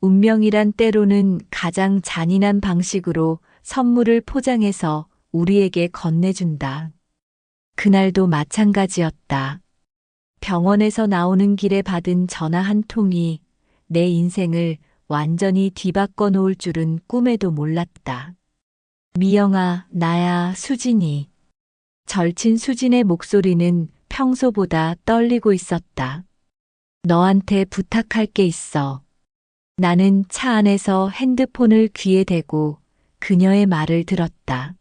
운명이란 때로는 가장 잔인한 방식으로 선물을 포장해서 우리에게 건네준다. 그날도 마찬가지였다. 병원에서 나오는 길에 받은 전화 한 통이 내 인생을 완전히 뒤바꿔 놓을 줄은 꿈에도 몰랐다. 미영아, 나야, 수진이. 절친 수진의 목소리는 평소보다 떨리고 있었다. 너한테 부탁할 게 있어. 나는 차 안에서 핸드폰을 귀에 대고 그녀의 말을 들었다.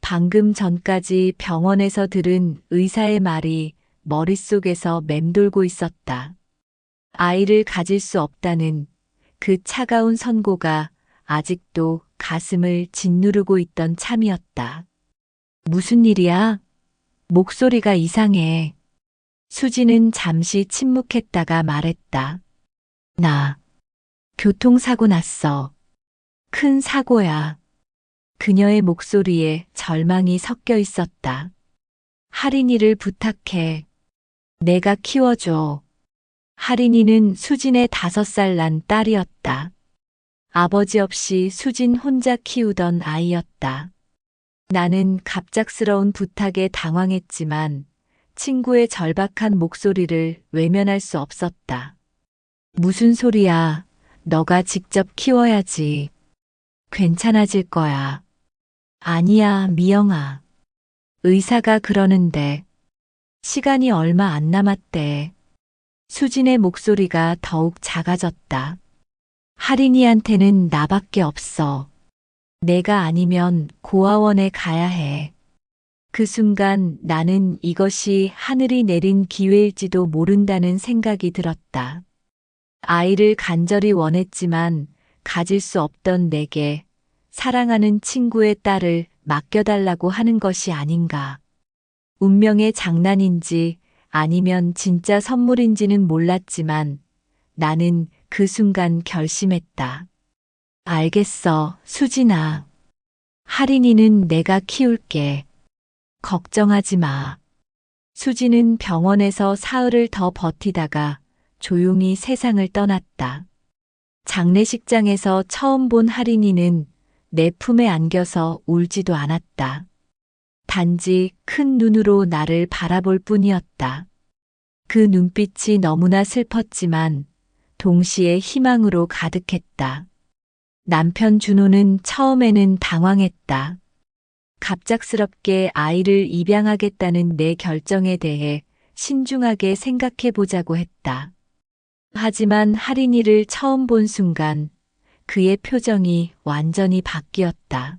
방금 전까지 병원에서 들은 의사의 말이 머릿속에서 맴돌고 있었다. 아이를 가질 수 없다는 그 차가운 선고가 아직도 가슴을 짓누르고 있던 참이었다. 무슨 일이야? 목소리가 이상해. 수지는 잠시 침묵했다가 말했다. 나 교통사고 났어. 큰 사고야. 그녀의 목소리에 절망이 섞여 있었다. 할인이를 부탁해. 내가 키워줘. 할인이는 수진의 5살 난 딸이었다. 아버지 없이 수진 혼자 키우던 아이였다. 나는 갑작스러운 부탁에 당황했지만 친구의 절박한 목소리를 외면할 수 없었다. 무슨 소리야. 너가 직접 키워야지. 괜찮아질 거야. 아니야, 미영아. 의사가 그러는데. 시간이 얼마 안 남았대. 수진의 목소리가 더욱 작아졌다. 할인이한테는 나밖에 없어. 내가 아니면 고아원에 가야 해. 그 순간 나는 이것이 하늘이 내린 기회일지도 모른다는 생각이 들었다. 아이를 간절히 원했지만 가질 수 없던 내게 사랑하는 친구의 딸을 맡겨달라고 하는 것이 아닌가. 운명의 장난인지 아니면 진짜 선물인지는 몰랐지만 나는 그 순간 결심했다. 알겠어, 수진아. 할인이는 내가 키울게. 걱정하지 마. 수진은 병원에서 사흘을 더 버티다가 조용히 세상을 떠났다. 장례식장에서 처음 본 할인이는 내 품에 안겨서 울지도 않았다. 단지 큰 눈으로 나를 바라볼 뿐이었다. 그 눈빛이 너무나 슬펐지만 동시에 희망으로 가득했다. 남편 준호는 처음에는 당황했다. 갑작스럽게 아이를 입양하겠다는 내 결정에 대해 신중하게 생각해 보자고 했다. 하지만 할인이를 처음 본 순간 그의 표정이 완전히 바뀌었다.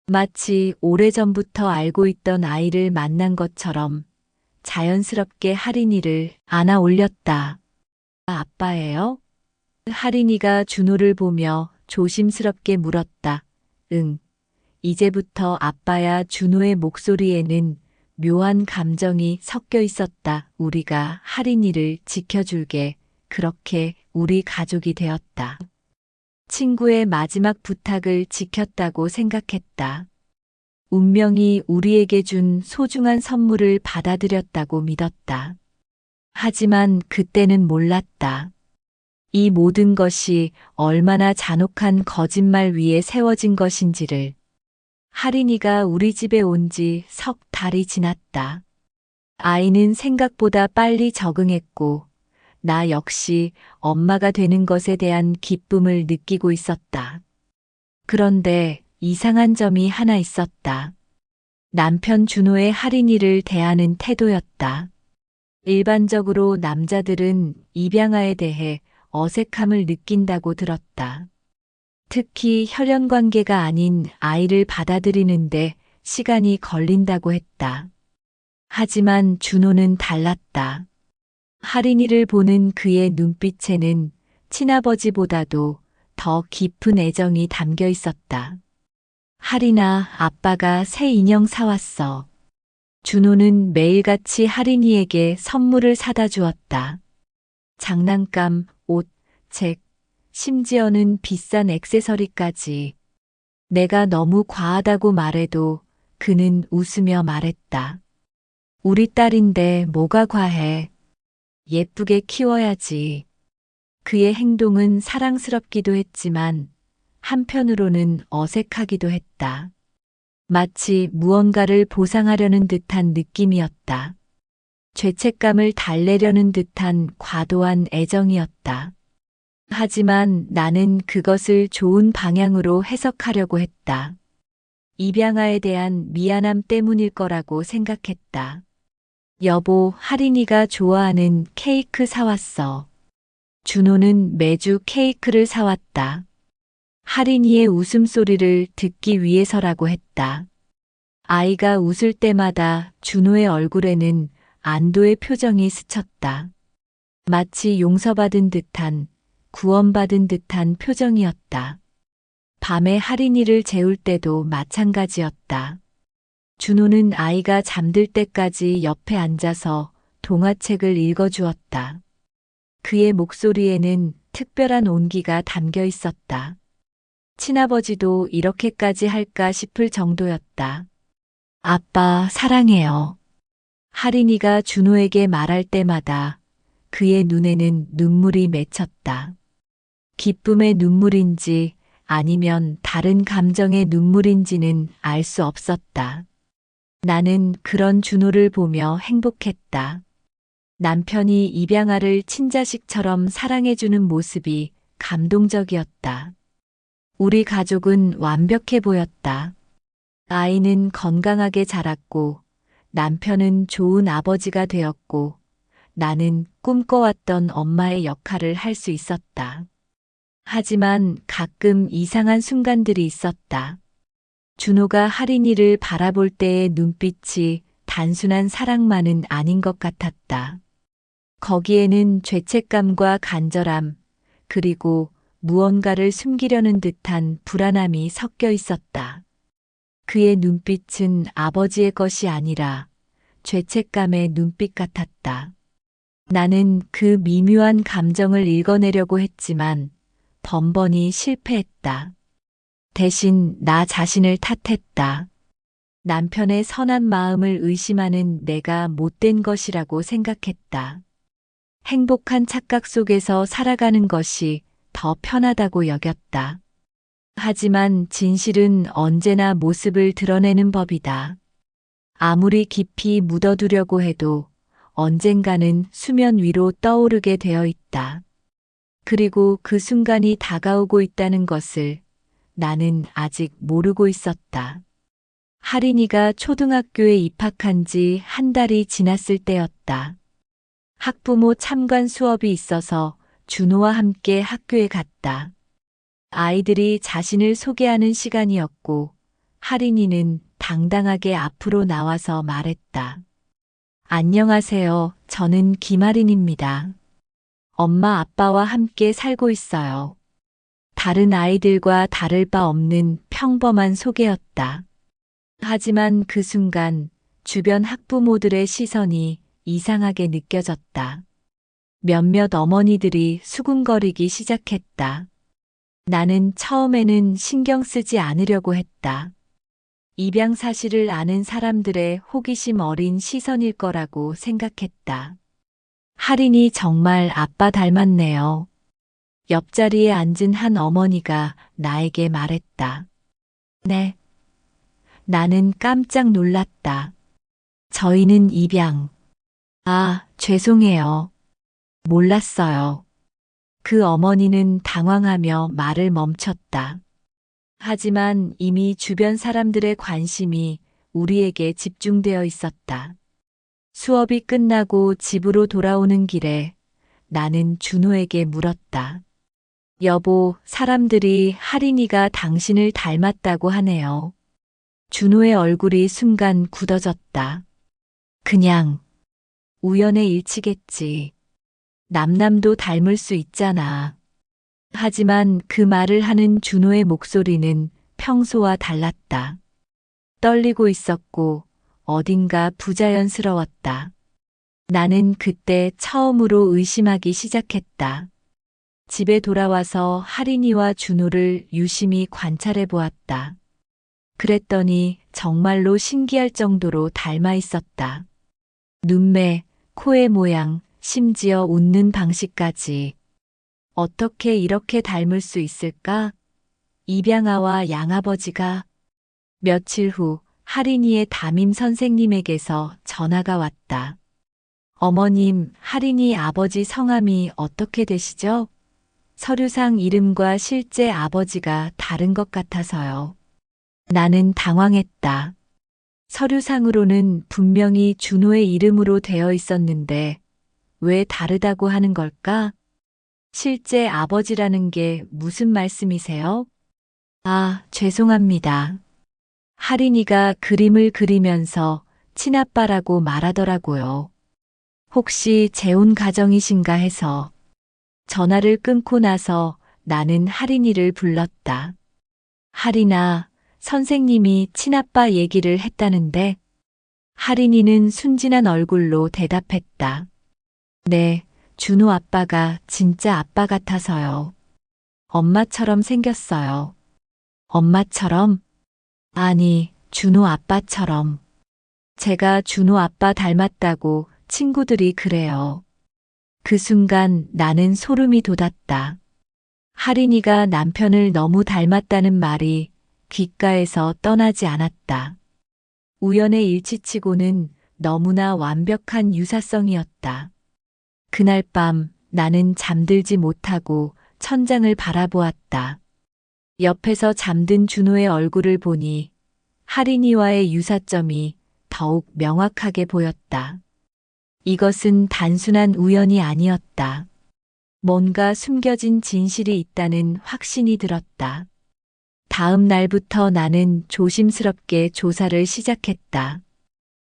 마치 오래전부터 알고 있던 아이를 만난 것처럼 자연스럽게 할인이를 안아 올렸다. 아빠예요? 할인이가 준호를 보며 조심스럽게 물었다. 응. 이제부터 아빠야. 준호의 목소리에는 묘한 감정이 섞여 있었다. 우리가 할인이를 지켜줄게. 그렇게 우리 가족이 되었다. 친구의 마지막 부탁을 지켰다고 생각했다. 운명이 우리에게 준 소중한 선물을 받아들였다고 믿었다. 하지만 그때는 몰랐다. 이 모든 것이 얼마나 잔혹한 거짓말 위에 세워진 것인지를. 할인이가 우리 집에 온 지 석 달이 지났다. 아이는 생각보다 빨리 적응했고 나 역시 엄마가 되는 것에 대한 기쁨을 느끼고 있었다. 그런데 이상한 점이 하나 있었다. 남편 준호의 할인이를 대하는 태도였다. 일반적으로 남자들은 입양아에 대해 어색함을 느낀다고 들었다. 특히 혈연 관계가 아닌 아이를 받아들이는데 시간이 걸린다고 했다. 하지만 준호는 달랐다. 할인이를 보는 그의 눈빛에는 친아버지보다도 더 깊은 애정이 담겨 있었다. 할인아, 아빠가 새 인형 사왔어. 준호는 매일같이 할인이에게 선물을 사다 주었다. 장난감, 옷, 책, 심지어는 비싼 액세서리까지. 내가 너무 과하다고 말해도 그는 웃으며 말했다. 우리 딸인데 뭐가 과해. 예쁘게 키워야지. 그의 행동은 사랑스럽기도 했지만 한편으로는 어색하기도 했다. 마치 무언가를 보상하려는 듯한 느낌이었다. 죄책감을 달래려는 듯한 과도한 애정이었다. 하지만 나는 그것을 좋은 방향으로 해석하려고 했다. 입양아에 대한 미안함 때문일 거라고 생각했다. 여보, 하린이가 좋아하는 케이크 사왔어. 준호는 매주 케이크를 사왔다. 하린이의 웃음소리를 듣기 위해서라고 했다. 아이가 웃을 때마다 준호의 얼굴에는 안도의 표정이 스쳤다. 마치 용서받은 듯한, 구원받은 듯한 표정이었다. 밤에 하린이를 재울 때도 마찬가지였다. 준호는 아이가 잠들 때까지 옆에 앉아서 동화책을 읽어주었다. 그의 목소리에는 특별한 온기가 담겨 있었다. 친아버지도 이렇게까지 할까 싶을 정도였다. 아빠, 사랑해요. 하린이가 준호에게 말할 때마다 그의 눈에는 눈물이 맺혔다. 기쁨의 눈물인지 아니면 다른 감정의 눈물인지는 알 수 없었다. 나는 그런 준호를 보며 행복했다. 남편이 입양아를 친자식처럼 사랑해주는 모습이 감동적이었다. 우리 가족은 완벽해 보였다. 아이는 건강하게 자랐고, 남편은 좋은 아버지가 되었고, 나는 꿈꿔왔던 엄마의 역할을 할 수 있었다. 하지만 가끔 이상한 순간들이 있었다. 준호가 하린이를 바라볼 때의 눈빛이 단순한 사랑만은 아닌 것 같았다. 거기에는 죄책감과 간절함, 그리고 무언가를 숨기려는 듯한 불안함이 섞여 있었다. 그의 눈빛은 아버지의 것이 아니라 죄책감의 눈빛 같았다. 나는 그 미묘한 감정을 읽어내려고 했지만 번번이 실패했다. 대신 나 자신을 탓했다. 남편의 선한 마음을 의심하는 내가 못된 것이라고 생각했다. 행복한 착각 속에서 살아가는 것이 더 편하다고 여겼다. 하지만 진실은 언제나 모습을 드러내는 법이다. 아무리 깊이 묻어두려고 해도 언젠가는 수면 위로 떠오르게 되어 있다. 그리고 그 순간이 다가오고 있다는 것을 나는 아직 모르고 있었다. 하린이가 초등학교에 입학한 지 한 달이 지났을 때였다. 학부모 참관 수업이 있어서 준호와 함께 학교에 갔다. 아이들이 자신을 소개하는 시간이었고, 하린이는 당당하게 앞으로 나와서 말했다. 안녕하세요. 저는 김하린입니다. 엄마 아빠와 함께 살고 있어요. 다른 아이들과 다를 바 없는 평범한 소개였다. 하지만 그 순간 주변 학부모들의 시선이 이상하게 느껴졌다. 몇몇 어머니들이 수군거리기 시작했다. 나는 처음에는 신경 쓰지 않으려고 했다. 입양 사실을 아는 사람들의 호기심 어린 시선일 거라고 생각했다. 하린이 정말 아빠 닮았네요. 옆자리에 앉은 한 어머니가 나에게 말했다. 네. 나는 깜짝 놀랐다. 저희는 입양. 아, 죄송해요. 몰랐어요. 그 어머니는 당황하며 말을 멈췄다. 하지만 이미 주변 사람들의 관심이 우리에게 집중되어 있었다. 수업이 끝나고 집으로 돌아오는 길에 나는 준호에게 물었다. 여보, 사람들이 하린이가 당신을 닮았다고 하네요. 준호의 얼굴이 순간 굳어졌다. 그냥 우연의 일치겠지. 남남도 닮을 수 있잖아. 하지만 그 말을 하는 준호의 목소리는 평소와 달랐다. 떨리고 있었고 어딘가 부자연스러웠다. 나는 그때 처음으로 의심하기 시작했다. 집에 돌아와서 하린이와 준호를 유심히 관찰해 보았다. 그랬더니 정말로 신기할 정도로 닮아 있었다. 눈매, 코의 모양, 심지어 웃는 방식까지. 어떻게 이렇게 닮을 수 있을까? 입양아와 양아버지가. 며칠 후 할인이의 담임 선생님에게서 전화가 왔다. 어머님, 할인이 아버지 성함이 어떻게 되시죠? 서류상 이름과 실제 아버지가 다른 것 같아서요. 나는 당황했다. 서류상으로는 분명히 준호의 이름으로 되어 있었는데 왜 다르다고 하는 걸까? 실제 아버지라는 게 무슨 말씀이세요? 아, 죄송합니다. 할인이가 그림을 그리면서 친아빠라고 말하더라고요. 혹시 재혼 가정이신가 해서. 전화를 끊고 나서 나는 할인이를 불렀다. 할인아, 선생님이 친아빠 얘기를 했다는데. 할인이는 순진한 얼굴로 대답했다. 네, 준호 아빠가 진짜 아빠 같아서요. 엄마처럼 생겼어요. 엄마처럼? 아니, 준호 아빠처럼. 제가 준호 아빠 닮았다고 친구들이 그래요. 그 순간 나는 소름이 돋았다. 할인이가 남편을 너무 닮았다는 말이 귓가에서 떠나지 않았다. 우연의 일치치고는 너무나 완벽한 유사성이었다. 그날 밤 나는 잠들지 못하고 천장을 바라보았다. 옆에서 잠든 준호의 얼굴을 보니 할인이와의 유사점이 더욱 명확하게 보였다. 이것은 단순한 우연이 아니었다. 뭔가 숨겨진 진실이 있다는 확신이 들었다. 다음 날부터 나는 조심스럽게 조사를 시작했다.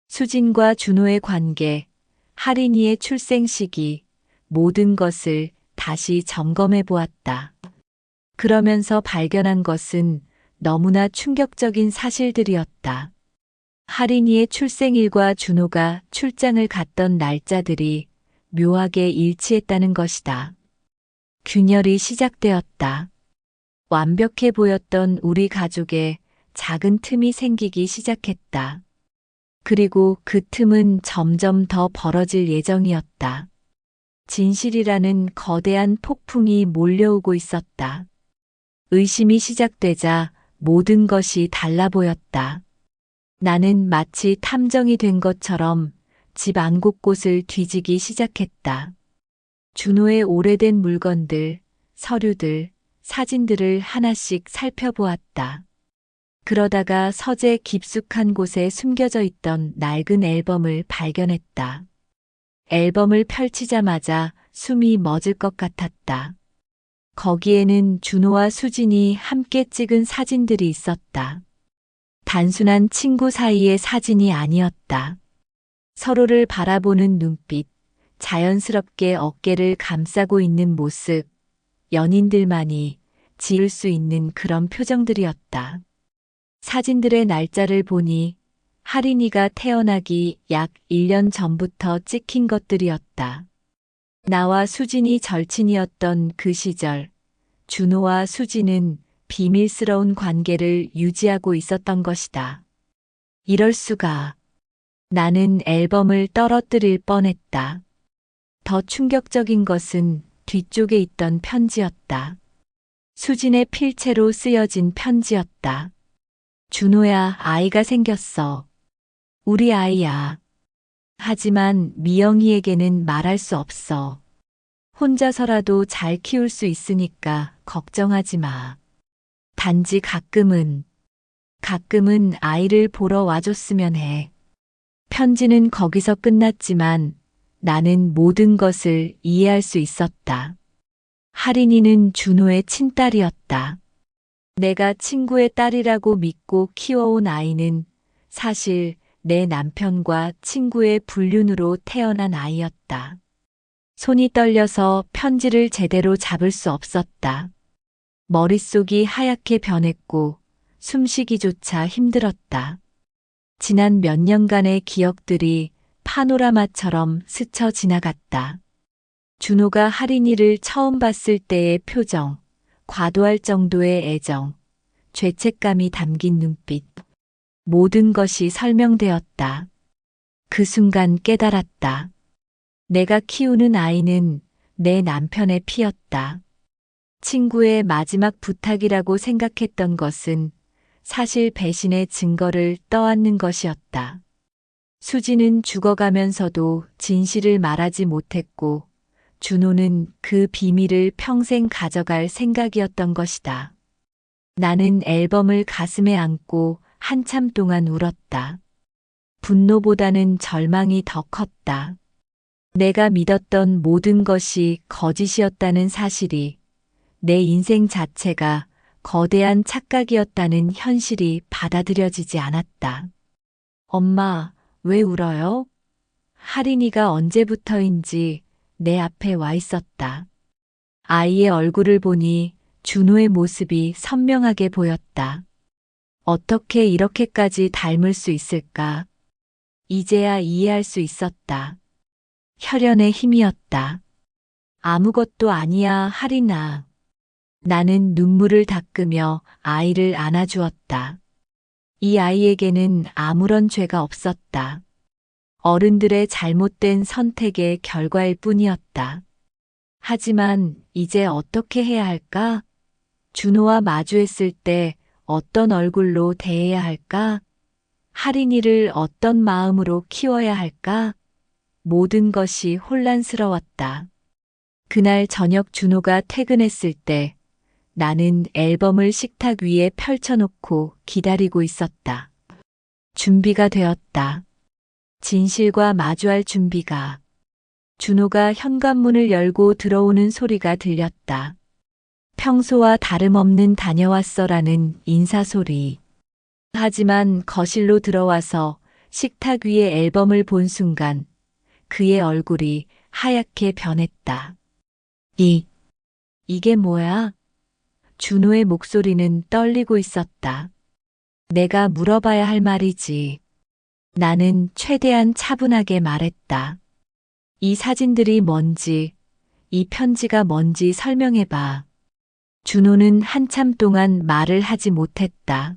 수진과 준호의 관계, 할인이의 출생 시기, 모든 것을 다시 점검해 보았다. 그러면서 발견한 것은 너무나 충격적인 사실들이었다. 할인이의 출생일과 준호가 출장을 갔던 날짜들이 묘하게 일치했다는 것이다. 균열이 시작되었다. 완벽해 보였던 우리 가족에 작은 틈이 생기기 시작했다. 그리고 그 틈은 점점 더 벌어질 예정이었다. 진실이라는 거대한 폭풍이 몰려오고 있었다. 의심이 시작되자 모든 것이 달라 보였다. 나는 마치 탐정이 된 것처럼 집 안 곳곳을 뒤지기 시작했다. 준호의 오래된 물건들, 서류들, 사진들을 하나씩 살펴보았다. 그러다가 서재 깊숙한 곳에 숨겨져 있던 낡은 앨범을 발견했다. 앨범을 펼치자마자 숨이 멎을 것 같았다. 거기에는 준호와 수진이 함께 찍은 사진들이 있었다. 단순한 친구 사이의 사진이 아니었다. 서로를 바라보는 눈빛, 자연스럽게 어깨를 감싸고 있는 모습, 연인들만이 지을 수 있는 그런 표정들이었다. 사진들의 날짜를 보니 할인이가 태어나기 약 1년 전부터 찍힌 것들이었다. 나와 수진이 절친이었던 그 시절, 준호와 수진은 비밀스러운 관계를 유지하고 있었던 것이다. 이럴 수가. 나는 앨범을 떨어뜨릴 뻔했다. 더 충격적인 것은 뒤쪽에 있던 편지였다. 수진의 필체로 쓰여진 편지였다. 준호야, 아이가 생겼어. 우리 아이야. 하지만 미영이에게는 말할 수 없어. 혼자서라도 잘 키울 수 있으니까 걱정하지 마. 단지 가끔은 아이를 보러 와줬으면 해. 편지는 거기서 끝났지만 나는 모든 것을 이해할 수 있었다. 할인이는 준호의 친딸이었다. 내가 친구의 딸이라고 믿고 키워온 아이는 사실 내 남편과 친구의 불륜으로 태어난 아이였다. 손이 떨려서 편지를 제대로 잡을 수 없었다. 머릿속이 하얗게 변했고 숨쉬기조차 힘들었다. 지난 몇 년간의 기억들이 파노라마처럼 스쳐 지나갔다. 준호가 할인이를 처음 봤을 때의 표정, 과도할 정도의 애정, 죄책감이 담긴 눈빛, 모든 것이 설명되었다. 그 순간 깨달았다. 내가 키우는 아이는 내 남편의 피였다. 친구의 마지막 부탁이라고 생각했던 것은 사실 배신의 증거를 떠안는 것이었다. 수지는 죽어가면서도 진실을 말하지 못했고 준호는 그 비밀을 평생 가져갈 생각이었던 것이다. 나는 앨범을 가슴에 안고 한참 동안 울었다. 분노보다는 절망이 더 컸다. 내가 믿었던 모든 것이 거짓이었다는 사실이, 내 인생 자체가 거대한 착각이었다는 현실이 받아들여지지 않았다. 엄마, 왜 울어요? 하린이가 언제부터인지 내 앞에 와 있었다. 아이의 얼굴을 보니 준호의 모습이 선명하게 보였다. 어떻게 이렇게까지 닮을 수 있을까? 이제야 이해할 수 있었다. 혈연의 힘이었다. 아무것도 아니야, 하린아. 나는 눈물을 닦으며 아이를 안아주었다. 이 아이에게는 아무런 죄가 없었다. 어른들의 잘못된 선택의 결과일 뿐이었다. 하지만 이제 어떻게 해야 할까? 준호와 마주했을 때 어떤 얼굴로 대해야 할까? 하린이를 어떤 마음으로 키워야 할까? 모든 것이 혼란스러웠다. 그날 저녁 준호가 퇴근했을 때 나는 앨범을 식탁 위에 펼쳐놓고 기다리고 있었다. 준비가 되었다. 진실과 마주할 준비가. 준호가 현관문을 열고 들어오는 소리가 들렸다. 평소와 다름없는 다녀왔어라는 인사소리. 하지만 거실로 들어와서 식탁 위에 앨범을 본 순간 그의 얼굴이 하얗게 변했다. 이게 뭐야? 준호의 목소리는 떨리고 있었다. 내가 물어봐야 할 말이지. 나는 최대한 차분하게 말했다. 이 사진들이 뭔지, 이 편지가 뭔지 설명해봐. 준호는 한참 동안 말을 하지 못했다.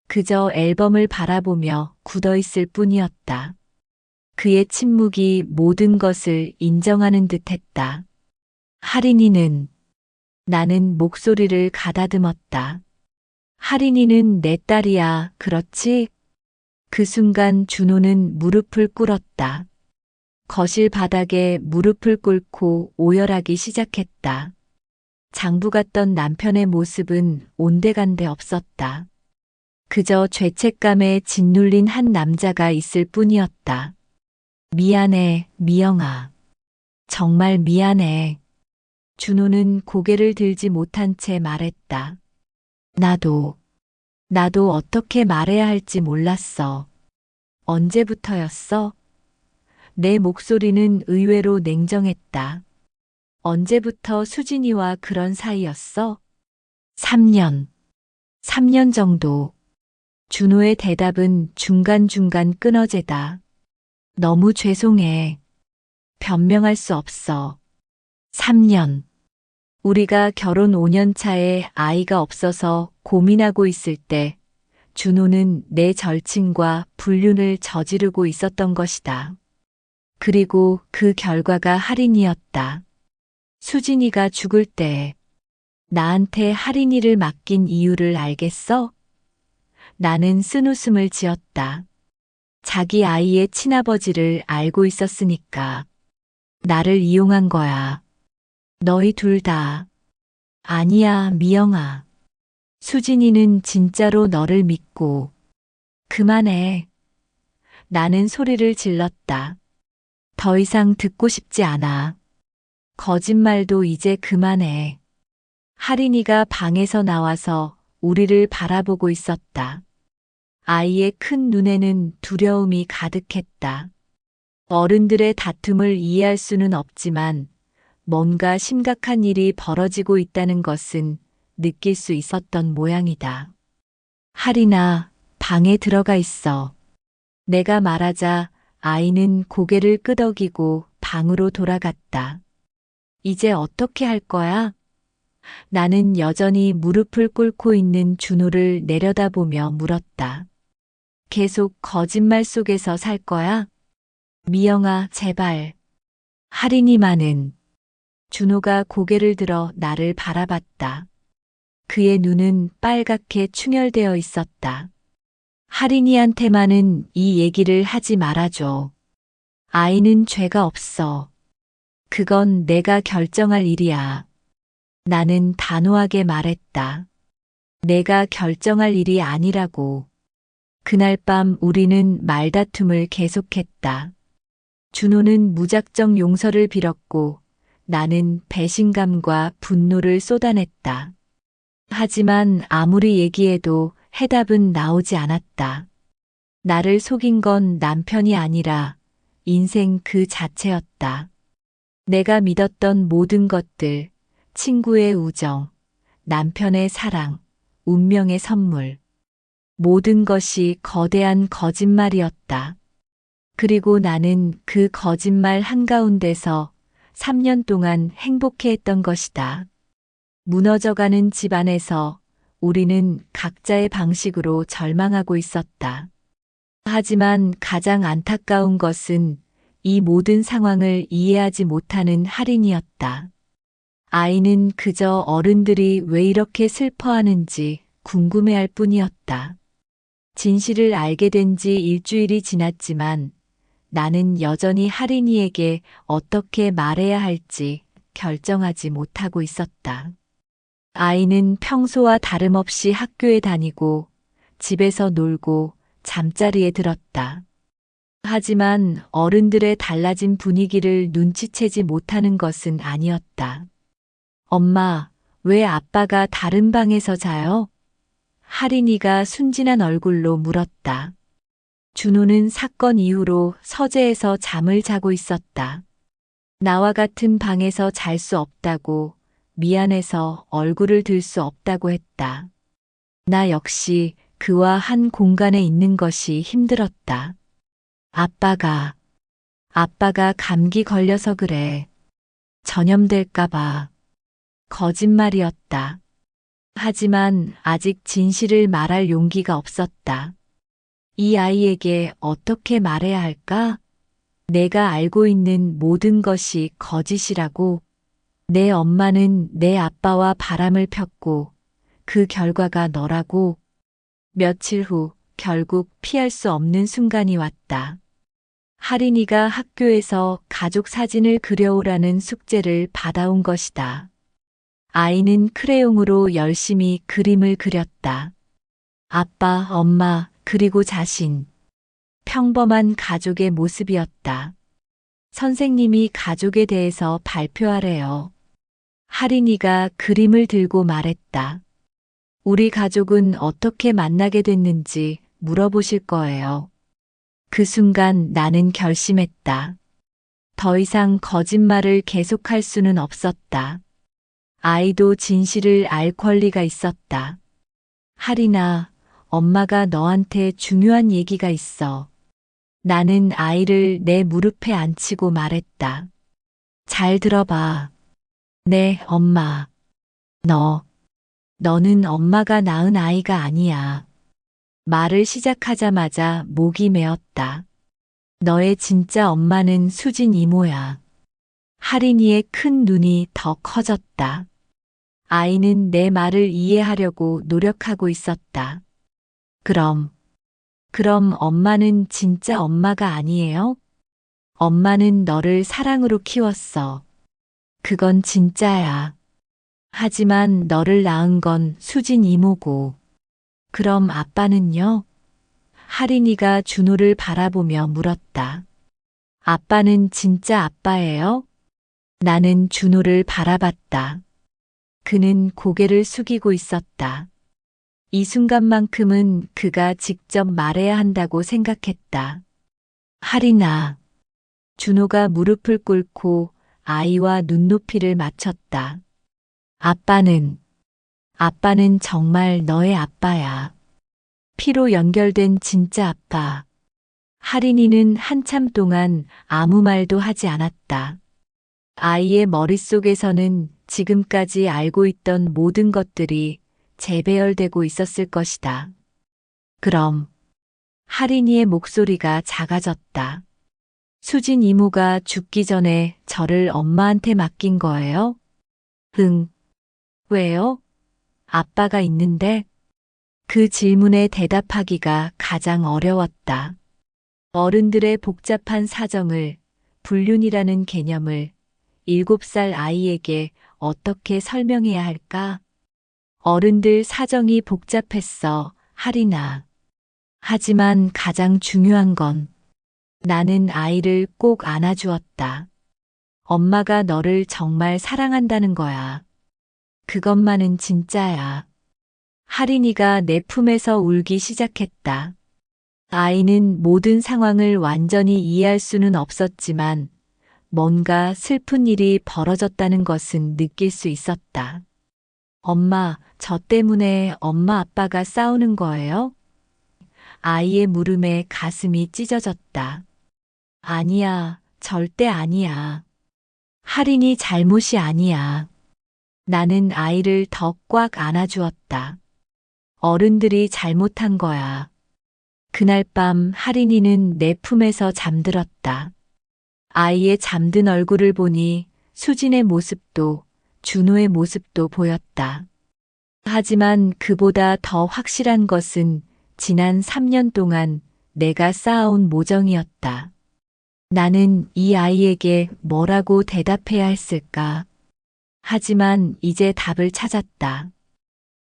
그저 앨범을 바라보며 굳어있을 뿐이었다. 그의 침묵이 모든 것을 인정하는 듯했다. 하린이는, 나는 목소리를 가다듬었다. 하린이는 내 딸이야, 그렇지? 그 순간 준호는 무릎을 꿇었다. 거실 바닥에 무릎을 꿇고 오열하기 시작했다. 장부 같던 남편의 모습은 온데간데 없었다. 그저 죄책감에 짓눌린 한 남자가 있을 뿐이었다. 미안해, 미영아. 정말 미안해. 준호는 고개를 들지 못한 채 말했다. 나도 어떻게 말해야 할지 몰랐어. 언제부터였어? 내 목소리는 의외로 냉정했다. 언제부터 수진이와 그런 사이였어? 3년. 3년 정도. 준호의 대답은 중간중간 끊어지다. 너무 죄송해. 변명할 수 없어. 3년. 우리가 결혼 5년 차에 아이가 없어서 고민하고 있을 때 준호는 내 절친과 불륜을 저지르고 있었던 것이다. 그리고 그 결과가 할인이었다. 수진이가 죽을 때 나한테 할인이를 맡긴 이유를 알겠어? 나는 쓴웃음을 지었다. 자기 아이의 친아버지를 알고 있었으니까. 나를 이용한 거야. 너희 둘 다. 아니야, 미영아. 수진이는 진짜로 너를 믿고. 그만해. 나는 소리를 질렀다. 더 이상 듣고 싶지 않아. 거짓말도 이제 그만해. 하린이가 방에서 나와서 우리를 바라보고 있었다. 아이의 큰 눈에는 두려움이 가득했다. 어른들의 다툼을 이해할 수는 없지만 뭔가 심각한 일이 벌어지고 있다는 것은 느낄 수 있었던 모양이다. 하린아, 방에 들어가 있어. 내가 말하자 아이는 고개를 끄덕이고 방으로 돌아갔다. 이제 어떻게 할 거야? 나는 여전히 무릎을 꿇고 있는 준호를 내려다보며 물었다. 계속 거짓말 속에서 살 거야? 미영아, 제발. 하린이만은 준호가 고개를 들어 나를 바라봤다. 그의 눈은 빨갛게 충혈되어 있었다. 하린이한테만은 이 얘기를 하지 말아줘. 아이는 죄가 없어. 그건 내가 결정할 일이야. 나는 단호하게 말했다. 내가 결정할 일이 아니라고. 그날 밤 우리는 말다툼을 계속했다. 준호는 무작정 용서를 빌었고 나는 배신감과 분노를 쏟아냈다. 하지만 아무리 얘기해도 해답은 나오지 않았다. 나를 속인 건 남편이 아니라 인생 그 자체였다. 내가 믿었던 모든 것들, 친구의 우정, 남편의 사랑, 운명의 선물. 모든 것이 거대한 거짓말이었다. 그리고 나는 그 거짓말 한가운데서 3년 동안 행복해했던 것이다. 무너져가는 집안에서 우리는 각자의 방식으로 절망하고 있었다. 하지만 가장 안타까운 것은 이 모든 상황을 이해하지 못하는 할인이었다. 아이는 그저 어른들이 왜 이렇게 슬퍼하는지 궁금해할 뿐이었다. 진실을 알게 된 지 일주일이 지났지만 나는 여전히 할인이에게 어떻게 말해야 할지 결정하지 못하고 있었다. 아이는 평소와 다름없이 학교에 다니고 집에서 놀고 잠자리에 들었다. 하지만 어른들의 달라진 분위기를 눈치채지 못하는 것은 아니었다. 엄마, 왜 아빠가 다른 방에서 자요? 할인이가 순진한 얼굴로 물었다. 준호는 사건 이후로 서재에서 잠을 자고 있었다. 나와 같은 방에서 잘 수 없다고, 미안해서 얼굴을 들 수 없다고 했다. 나 역시 그와 한 공간에 있는 것이 힘들었다. 아빠가 감기 걸려서 그래. 전염될까봐. 거짓말이었다. 하지만 아직 진실을 말할 용기가 없었다. 이 아이에게 어떻게 말해야 할까? 내가 알고 있는 모든 것이 거짓이라고. 내 엄마는 내 아빠와 바람을 폈고 그 결과가 너라고. 며칠 후 결국 피할 수 없는 순간이 왔다. 할인이가 학교에서 가족 사진을 그려오라는 숙제를 받아온 것이다. 아이는 크레용으로 열심히 그림을 그렸다. 아빠, 엄마, 그리고 자신. 평범한 가족의 모습이었다. 선생님이 가족에 대해서 발표하래요. 할인이가 그림을 들고 말했다. 우리 가족은 어떻게 만나게 됐는지 물어보실 거예요. 그 순간 나는 결심했다. 더 이상 거짓말을 계속할 수는 없었다. 아이도 진실을 알 권리가 있었다. 할인아, 엄마가 너한테 중요한 얘기가 있어. 나는 아이를 내 무릎에 앉히고 말했다. 잘 들어봐. 네, 엄마. 너는 엄마가 낳은 아이가 아니야. 말을 시작하자마자 목이 메었다. 너의 진짜 엄마는 수진 이모야. 할인이의 큰 눈이 더 커졌다. 아이는 내 말을 이해하려고 노력하고 있었다. 그럼 엄마는 진짜 엄마가 아니에요? 엄마는 너를 사랑으로 키웠어. 그건 진짜야. 하지만 너를 낳은 건 수진 이모고. 그럼 아빠는요? 할인이가 준호를 바라보며 물었다. 아빠는 진짜 아빠예요? 나는 준호를 바라봤다. 그는 고개를 숙이고 있었다. 이 순간만큼은 그가 직접 말해야 한다고 생각했다. 할인아. 준호가 무릎을 꿇고 아이와 눈높이를 맞췄다. 아빠는 정말 너의 아빠야. 피로 연결된 진짜 아빠. 할인이는 한참 동안 아무 말도 하지 않았다. 아이의 머릿속에서는 지금까지 알고 있던 모든 것들이 재배열되고 있었을 것이다. 그럼 할인이의 목소리가 작아졌다. 수진 이모가 죽기 전에 저를 엄마한테 맡긴 거예요? 응. 왜요? 아빠가 있는데? 그 질문에 대답하기가 가장 어려웠다. 어른들의 복잡한 사정을, 불륜이라는 개념을 7살 아이에게 어떻게 설명해야 할까? 어른들 사정이 복잡했어, 하리나. 하지만 가장 중요한 건 나는 아이를 꼭 안아주었다. 엄마가 너를 정말 사랑한다는 거야. 그것만은 진짜야. 하린이가 내 품에서 울기 시작했다. 아이는 모든 상황을 완전히 이해할 수는 없었지만 뭔가 슬픈 일이 벌어졌다는 것은 느낄 수 있었다. 엄마, 저 때문에 엄마 아빠가 싸우는 거예요? 아이의 물음에 가슴이 찢어졌다. 아니야, 절대 아니야. 할인이 잘못이 아니야. 나는 아이를 더 꽉 안아주었다. 어른들이 잘못한 거야. 그날 밤 할인이는 내 품에서 잠들었다. 아이의 잠든 얼굴을 보니 수진의 모습도 준호의 모습도 보였다. 하지만 그보다 더 확실한 것은 지난 3년 동안 내가 쌓아온 모정이었다. 나는 이 아이에게 뭐라고 대답해야 했을까? 하지만 이제 답을 찾았다.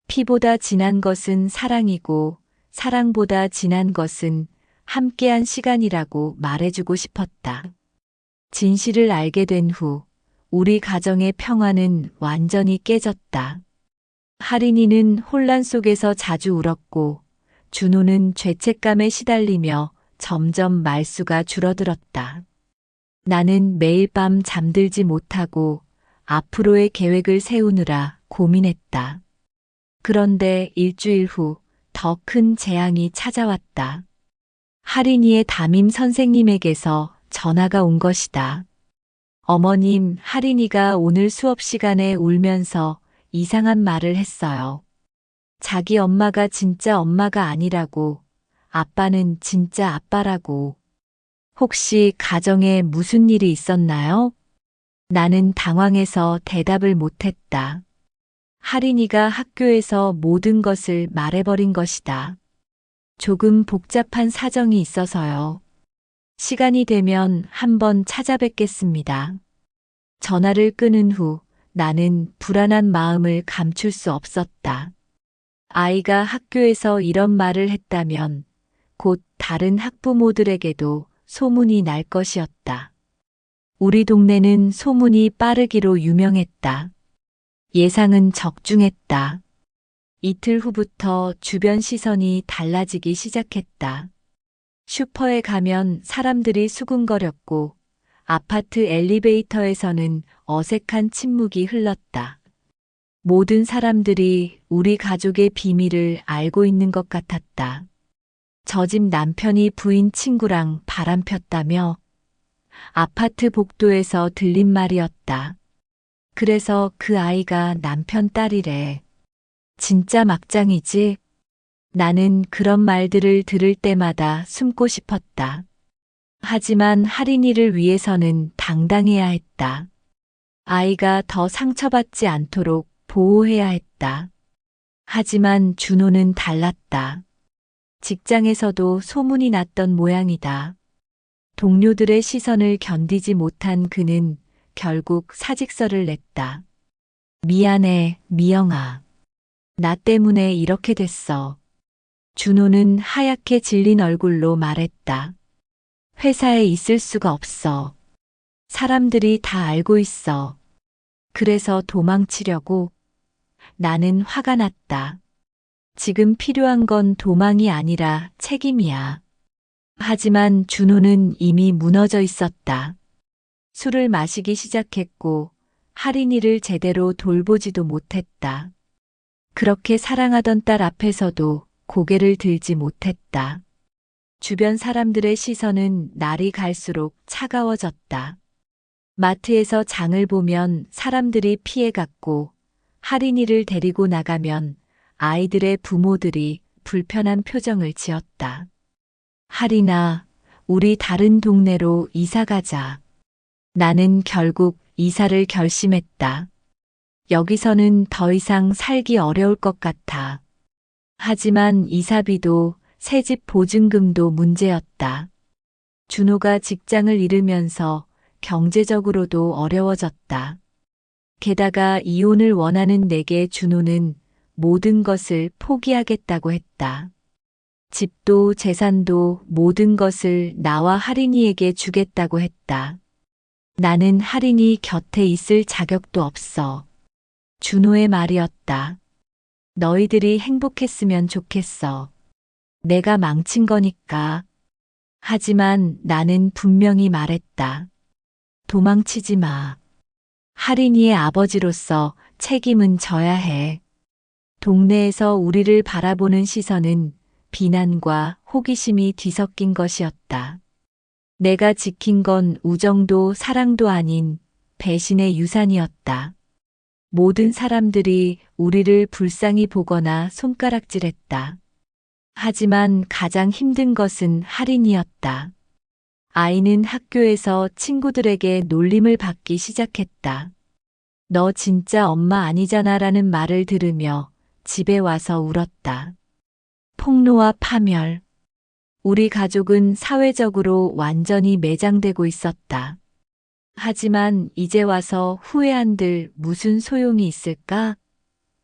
피보다 진한 것은 사랑이고 사랑보다 진한 것은 함께한 시간이라고 말해주고 싶었다. 진실을 알게 된 후 우리 가정의 평화는 완전히 깨졌다. 하린이는 혼란 속에서 자주 울었고 준호는 죄책감에 시달리며 점점 말수가 줄어들었다. 나는 매일 밤 잠들지 못하고 앞으로의 계획을 세우느라 고민했다. 그런데 일주일 후 더 큰 재앙이 찾아왔다. 할인이의 담임 선생님에게서 전화가 온 것이다. 어머님, 할인이가 오늘 수업 시간에 울면서 이상한 말을 했어요. 자기 엄마가 진짜 엄마가 아니라고, 아빠는 진짜 아빠라고. 혹시 가정에 무슨 일이 있었나요? 나는 당황해서 대답을 못했다. 할인이가 학교에서 모든 것을 말해버린 것이다. 조금 복잡한 사정이 있어서요. 시간이 되면 한번 찾아뵙겠습니다. 전화를 끊은 후 나는 불안한 마음을 감출 수 없었다. 아이가 학교에서 이런 말을 했다면 곧 다른 학부모들에게도 소문이 날 것이었다. 우리 동네는 소문이 빠르기로 유명했다. 예상은 적중했다. 이틀 후부터 주변 시선이 달라지기 시작했다. 슈퍼에 가면 사람들이 수군거렸고 아파트 엘리베이터에서는 어색한 침묵이 흘렀다. 모든 사람들이 우리 가족의 비밀을 알고 있는 것 같았다. 저 집 남편이 부인 친구랑 바람 폈다며 아파트 복도에서 들린 말이었다. 그래서 그 아이가 남편 딸이래. 진짜 막장이지? 나는 그런 말들을 들을 때마다 숨고 싶었다. 하지만 할인이를 위해서는 당당해야 했다. 아이가 더 상처받지 않도록 보호해야 했다. 하지만 준호는 달랐다. 직장에서도 소문이 났던 모양이다. 동료들의 시선을 견디지 못한 그는 결국 사직서를 냈다. 미안해, 미영아. 나 때문에 이렇게 됐어. 준호는 하얗게 질린 얼굴로 말했다. 회사에 있을 수가 없어. 사람들이 다 알고 있어. 그래서 도망치려고. 나는 화가 났다. 지금 필요한 건 도망이 아니라 책임이야. 하지만 준호는 이미 무너져 있었다. 술을 마시기 시작했고 할인이를 제대로 돌보지도 못했다. 그렇게 사랑하던 딸 앞에서도 고개를 들지 못했다. 주변 사람들의 시선은 날이 갈수록 차가워졌다. 마트에서 장을 보면 사람들이 피해갔고 할인이를 데리고 나가면 아이들의 부모들이 불편한 표정을 지었다. 할인아, 우리 다른 동네로 이사 가자. 나는 결국 이사를 결심했다. 여기서는 더 이상 살기 어려울 것 같아. 하지만 이사비도 새집 보증금도 문제였다. 준호가 직장을 잃으면서 경제적으로도 어려워졌다. 게다가 이혼을 원하는 내게 준호는 모든 것을 포기하겠다고 했다. 집도 재산도 모든 것을 나와 할인이에게 주겠다고 했다. 나는 할인이 곁에 있을 자격도 없어. 준호의 말이었다. 너희들이 행복했으면 좋겠어. 내가 망친 거니까. 하지만 나는 분명히 말했다. 도망치지 마. 할인이의 아버지로서 책임은 져야 해. 동네에서 우리를 바라보는 시선은 비난과 호기심이 뒤섞인 것이었다. 내가 지킨 건 우정도 사랑도 아닌 배신의 유산이었다. 모든 사람들이 우리를 불쌍히 보거나 손가락질했다. 하지만 가장 힘든 것은 할인이었다. 아이는 학교에서 친구들에게 놀림을 받기 시작했다. 너 진짜 엄마 아니잖아 라는 말을 들으며 집에 와서 울었다. 폭로와 파멸. 우리 가족은 사회적으로 완전히 매장되고 있었다. 하지만 이제 와서 후회한들 무슨 소용이 있을까?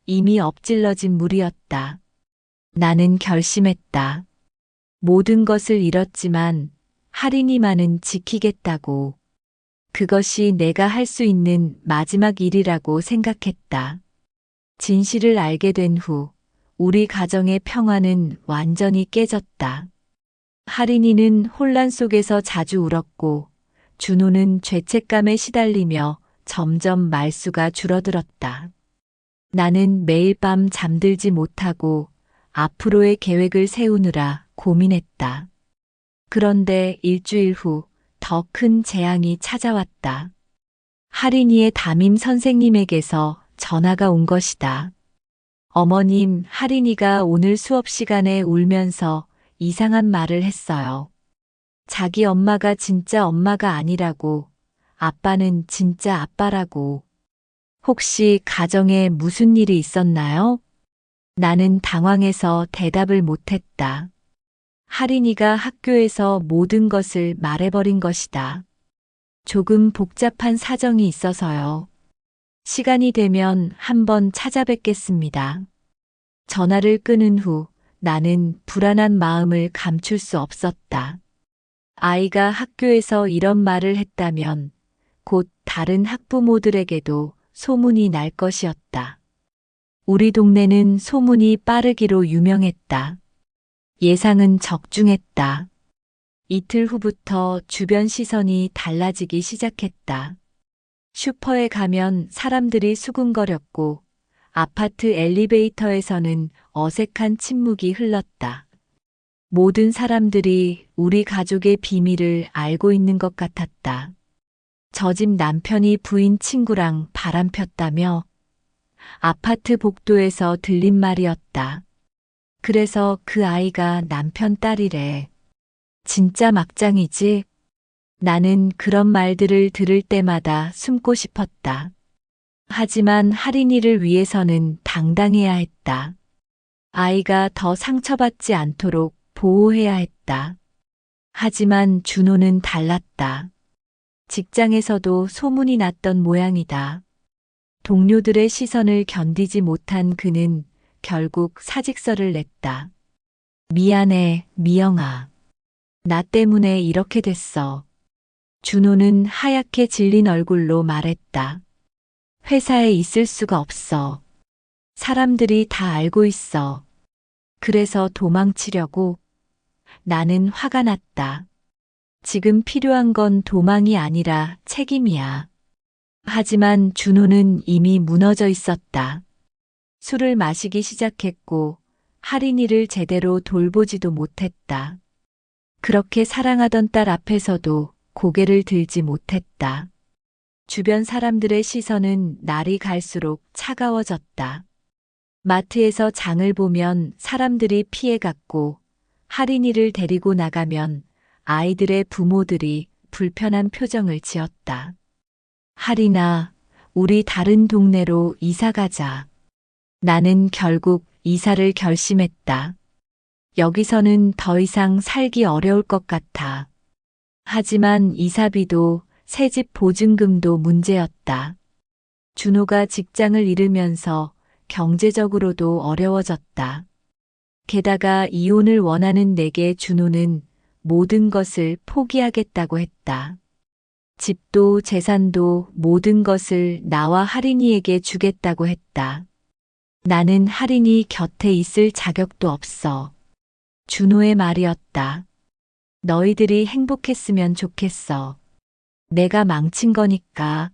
이미 엎질러진 물이었다. 나는 결심했다. 모든 것을 잃었지만 할인이만은 지키겠다고. 그것이 내가 할 수 있는 마지막 일이라고 생각했다. 진실을 알게 된 후 우리 가정의 평화는 완전히 깨졌다. 할인이는 혼란 속에서 자주 울었고 준호는 죄책감에 시달리며 점점 말수가 줄어들었다. 나는 매일 밤 잠들지 못하고 앞으로의 계획을 세우느라 고민했다. 그런데 일주일 후 더 큰 재앙이 찾아왔다. 할인이의 담임 선생님에게서 전화가 온 것이다. 어머님, 할인이가 오늘 수업 시간에 울면서 이상한 말을 했어요. 자기 엄마가 진짜 엄마가 아니라고, 아빠는 진짜 아빠라고. 혹시 가정에 무슨 일이 있었나요? 나는 당황해서 대답을 못했다. 할인이가 학교에서 모든 것을 말해버린 것이다. 조금 복잡한 사정이 있어서요. 시간이 되면 한번 찾아뵙겠습니다. 전화를 끊은 후 나는 불안한 마음을 감출 수 없었다. 아이가 학교에서 이런 말을 했다면 곧 다른 학부모들에게도 소문이 날 것이었다. 우리 동네는 소문이 빠르기로 유명했다. 예상은 적중했다. 이틀 후부터 주변 시선이 달라지기 시작했다. 슈퍼에 가면 사람들이 수군거렸고 아파트 엘리베이터에서는 어색한 침묵이 흘렀다. 모든 사람들이 우리 가족의 비밀을 알고 있는 것 같았다. 저 집 남편이 부인 친구랑 바람 폈다며 아파트 복도에서 들린 말이었다. 그래서 그 아이가 남편 딸이래. 진짜 막장이지? 나는 그런 말들을 들을 때마다 숨고 싶었다. 하지만 할인이를 위해서는 당당해야 했다. 아이가 더 상처받지 않도록 보호해야 했다. 하지만 준호는 달랐다. 직장에서도 소문이 났던 모양이다. 동료들의 시선을 견디지 못한 그는 결국 사직서를 냈다. 미안해, 미영아. 나 때문에 이렇게 됐어. 준호는 하얗게 질린 얼굴로 말했다. 회사에 있을 수가 없어. 사람들이 다 알고 있어. 그래서 도망치려고. 나는 화가 났다. 지금 필요한 건 도망이 아니라 책임이야. 하지만 준호는 이미 무너져 있었다. 술을 마시기 시작했고 할인이를 제대로 돌보지도 못했다. 그렇게 사랑하던 딸 앞에서도 고개를 들지 못했다. 주변 사람들의 시선은 날이 갈수록 차가워졌다. 마트에서 장을 보면 사람들이 피해갔고 할인이를 데리고 나가면 아이들의 부모들이 불편한 표정을 지었다. 하린아, 우리 다른 동네로 이사 가자. 나는 결국 이사를 결심했다. 여기서는 더 이상 살기 어려울 것 같아. 하지만 이사비도 새집 보증금도 문제였다. 준호가 직장을 잃으면서 경제적으로도 어려워졌다. 게다가 이혼을 원하는 내게 준호는 모든 것을 포기하겠다고 했다. 집도 재산도 모든 것을 나와 하린이에게 주겠다고 했다. 나는 하린이 곁에 있을 자격도 없어. 준호의 말이었다. 너희들이 행복했으면 좋겠어. 내가 망친 거니까.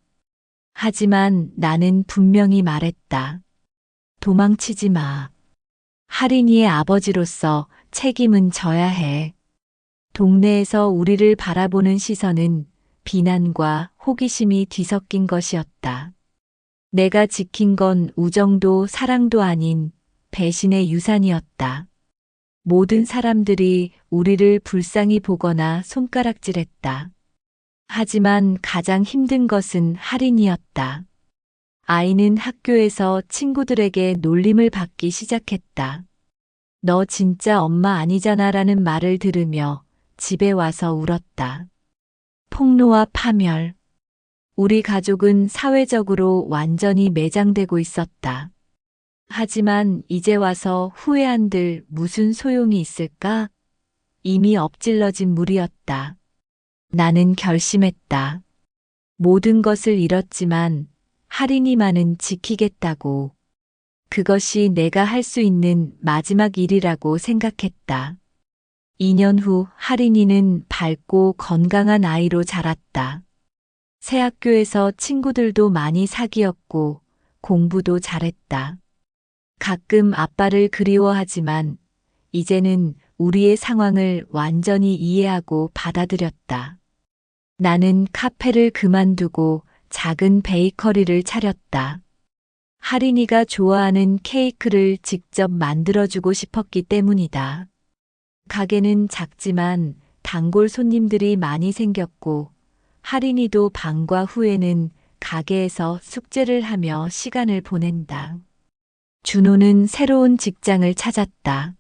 하지만 나는 분명히 말했다. 도망치지 마. 하린이의 아버지로서 책임은 져야 해. 동네에서 우리를 바라보는 시선은 비난과 호기심이 뒤섞인 것이었다. 내가 지킨 건 우정도 사랑도 아닌 배신의 유산이었다. 모든 사람들이 우리를 불쌍히 보거나 손가락질했다. 하지만 가장 힘든 것은 할인이었다. 아이는 학교에서 친구들에게 놀림을 받기 시작했다. 너 진짜 엄마 아니잖아 라는 말을 들으며 집에 와서 울었다. 폭로와 파멸. 우리 가족은 사회적으로 완전히 매장되고 있었다. 하지만 이제 와서 후회한들 무슨 소용이 있을까? 이미 엎질러진 물이었다. 나는 결심했다. 모든 것을 잃었지만 할인이만은 지키겠다고. 그것이 내가 할 수 있는 마지막 일이라고 생각했다. 2년 후 할인이는 밝고 건강한 아이로 자랐다. 새 학교에서 친구들도 많이 사귀었고 공부도 잘했다. 가끔 아빠를 그리워하지만 이제는 우리의 상황을 완전히 이해하고 받아들였다. 나는 카페를 그만두고 작은 베이커리를 차렸다. 할인이가 좋아하는 케이크를 직접 만들어주고 싶었기 때문이다. 가게는 작지만 단골 손님들이 많이 생겼고 할인이도 방과 후에는 가게에서 숙제를 하며 시간을 보낸다. 준호는 새로운 직장을 찾았다.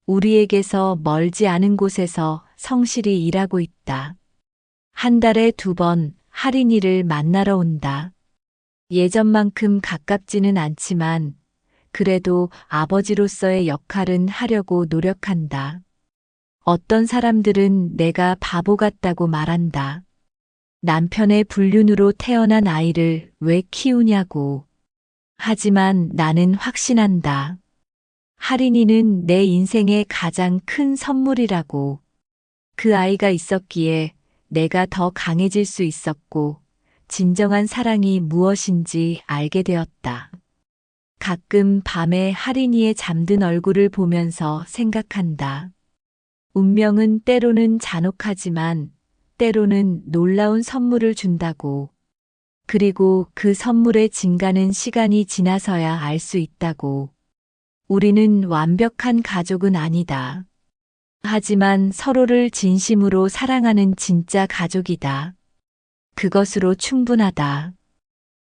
우리에게서 멀지 않은 곳에서 성실히 일하고 있다. 한 달에 2번 할인이를 만나러 온다. 예전만큼 가깝지는 않지만 그래도 아버지로서의 역할은 하려고 노력한다. 어떤 사람들은 내가 바보 같다고 말한다. 남편의 불륜으로 태어난 아이를 왜 키우냐고. 하지만 나는 확신한다. 할인이는 내 인생의 가장 큰 선물이라고. 그 아이가 있었기에 내가 더 강해질 수 있었고, 진정한 사랑이 무엇인지 알게 되었다. 가끔 밤에 할인이의 잠든 얼굴을 보면서 생각한다. 운명은 때로는 잔혹하지만 때로는 놀라운 선물을 준다고. 그리고 그 선물의 진가는 시간이 지나서야 알 수 있다고. 우리는 완벽한 가족은 아니다. 하지만 서로를 진심으로 사랑하는 진짜 가족이다. 그것으로 충분하다.